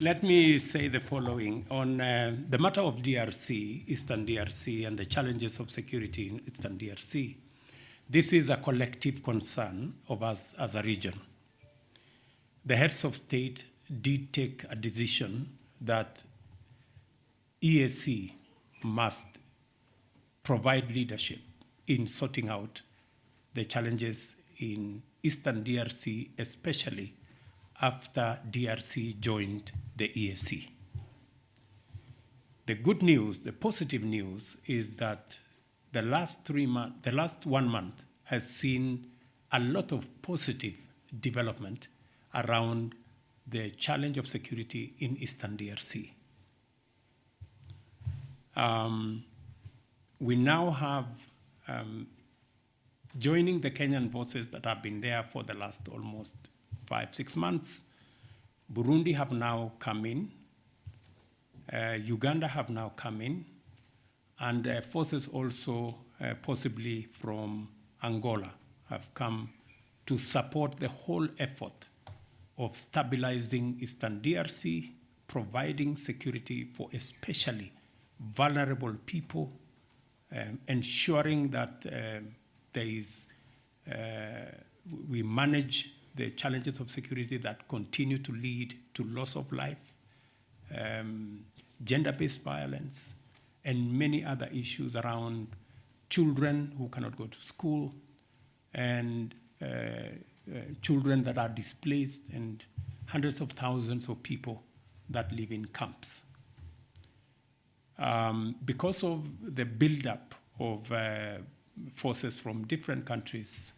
Let me say the following. On the matter of DRC, Eastern DRC, and the challenges of security in Eastern DRC, this is a collective concern of us as a region. The heads of state did take a decision that EAC must provide leadership in sorting out the challenges in Eastern DRC, especially after DRC joined the EAC. The good news, the positive news, is that the last 1 month has seen a lot of positive development around the challenge of security in Eastern DRC. We now have, joining the Kenyan forces that have been there for the last almost 5-6 months, Burundi have now come in, Uganda have now come in, and forces also possibly from Angola have come to support the whole effort of stabilizing Eastern DRC, providing security for especially vulnerable people, ensuring that we manage the challenges of security that continue to lead to loss of life, gender-based violence, and many other issues around children who cannot go to school, and children that are displaced, and hundreds of thousands of people that live in camps. Because of the buildup of forces from different countries,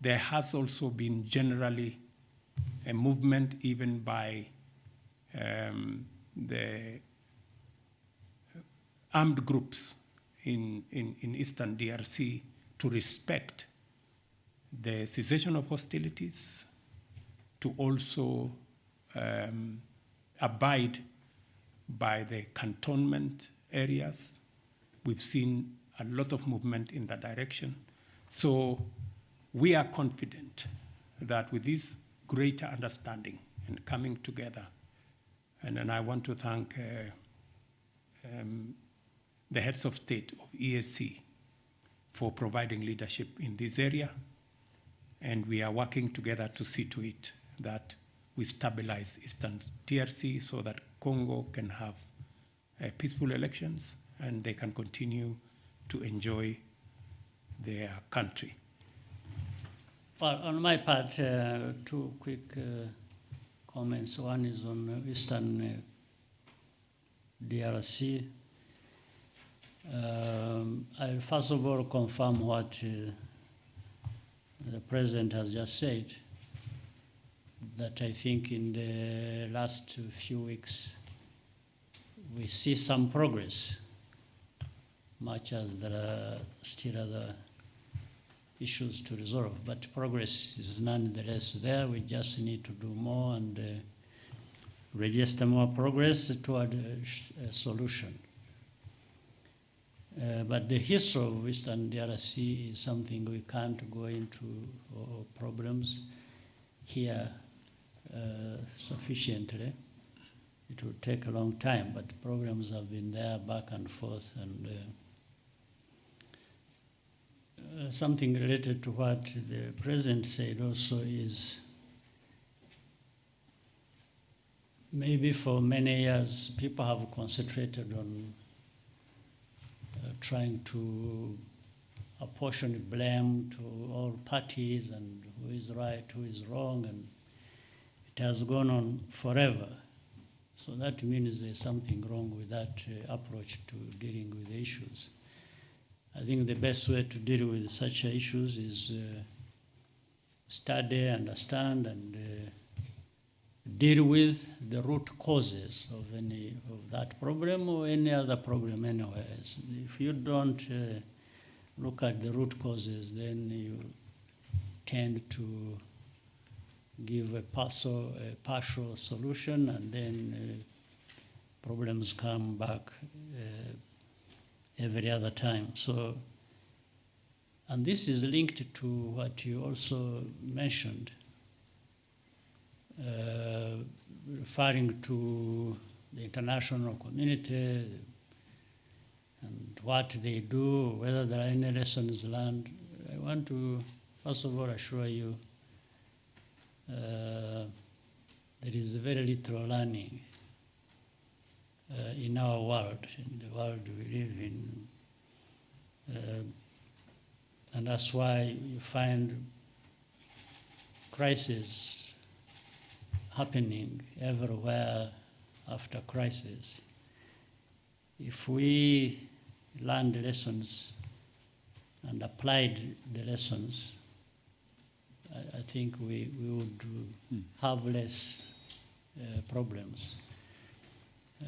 there has also been generally a movement even by the armed groups in Eastern DRC to respect the cessation of hostilities, to also abide by the cantonment areas. We've seen a lot of movement in that direction. So we are confident that with this greater understanding and coming together, and I want to thank the heads of state of EAC for providing leadership in this area, and we are working together to see to it that we stabilize Eastern DRC so that Congo can have peaceful elections and they can continue to enjoy their country. Well, on my part, 2 quick comments. One is on Eastern DRC. I'll first of all confirm what the President has just said, that I think in the last few weeks we see some progress, much as there are still other issues to resolve, but progress is nonetheless there. We just need to do more and register more progress toward a solution. But the history of Eastern DRC is something we can't go into problems here sufficiently. It will take a long time, but programs have been there back and forth, and something related to what the President said also is maybe for many years people have concentrated on trying to apportion blame to all parties and who is right, who is wrong, and it has gone on forever. So that means there's something wrong with that approach to dealing with the issues. I think the best way to deal with such issues is study, understand, and deal with the root causes of any of that problem or any other problem anywhere. If you don't look at the root causes, then you tend to give a partial solution, and then problems come back every other time. So, and this is linked to what you also mentioned, referring to the international community and what they do, whether there are any lessons learned. I want to, first of all, assure you there is very little learning in our world, in the world we live in. And that's why you find crises happening everywhere after crisis. If we learned the lessons and applied the lessons, I think we would have less problems.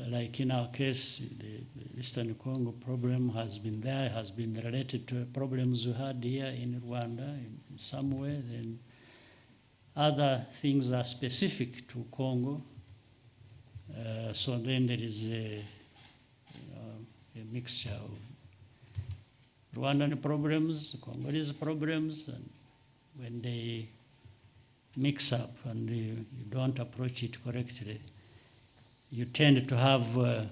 Like in our case, the Eastern Congo problem has been there, has been related to problems we had here in Rwanda in some way. Then other things are specific to Congo. So then there is a mixture of Rwandan problems, Congolese problems, and when they mix up and you don't approach it correctly, you tend to have a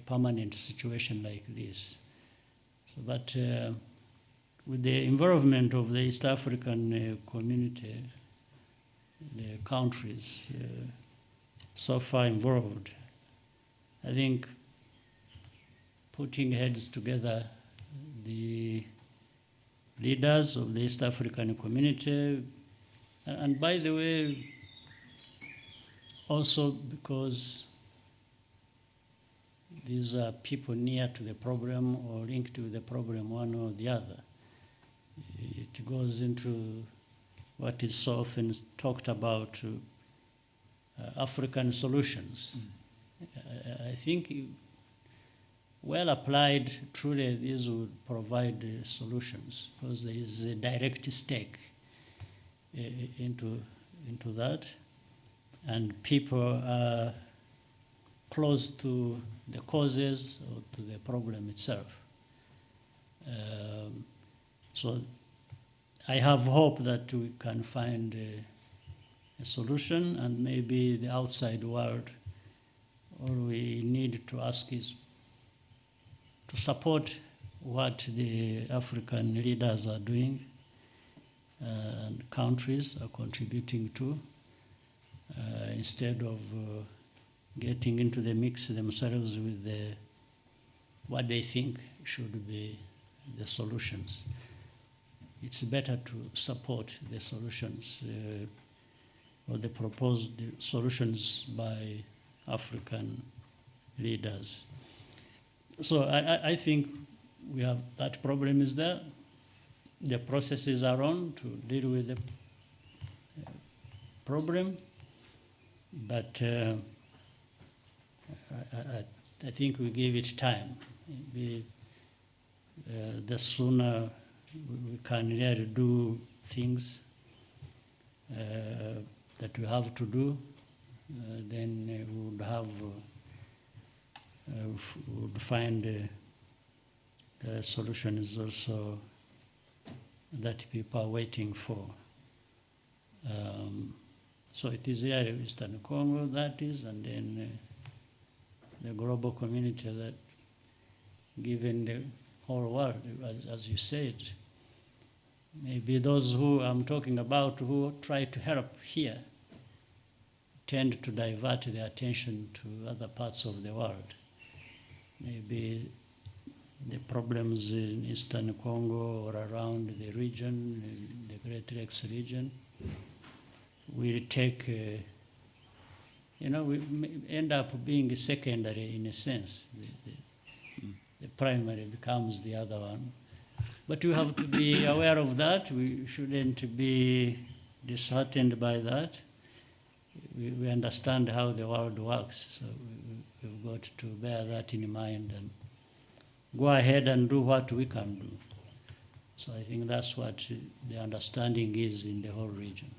permanent situation like this. So, but with the involvement of the East African community, the countries so far involved, I think putting heads together, the leaders of the East African community, and by the way, also because these are people near to the problem or linked to the problem, one or the other. It goes into what is so often talked about, African solutions. I think well applied, truly these would provide solutions because there is a direct stake into that. And people are close to the causes or to the problem itself. So I have hope that we can find a solution, and maybe the outside world, all we need to ask is to support what the African leaders are doing and countries are contributing to. Instead of getting into the mix themselves with what they think should be the solutions. It's better to support the solutions or the proposed solutions by African leaders. So I think we have that problem is there. The processes are on to deal with the problem. But I think we give it time. The sooner we can really do things that we have to do, then we would find solutions also that people are waiting for. So it is here in Eastern Congo, that is, and then the global community that, given the whole world, as you said, maybe those who I'm talking about who try to help here tend to divert their attention to other parts of the world. Maybe the problems in Eastern Congo or around the region, the Great Lakes region, will take, we end up being secondary in a sense. The primary becomes the other one. But we have to be aware of that. We shouldn't be disheartened by that. We understand how the world works, so we've got to bear that in mind and go ahead and do what we can do. So I think that's what the understanding is in the whole region.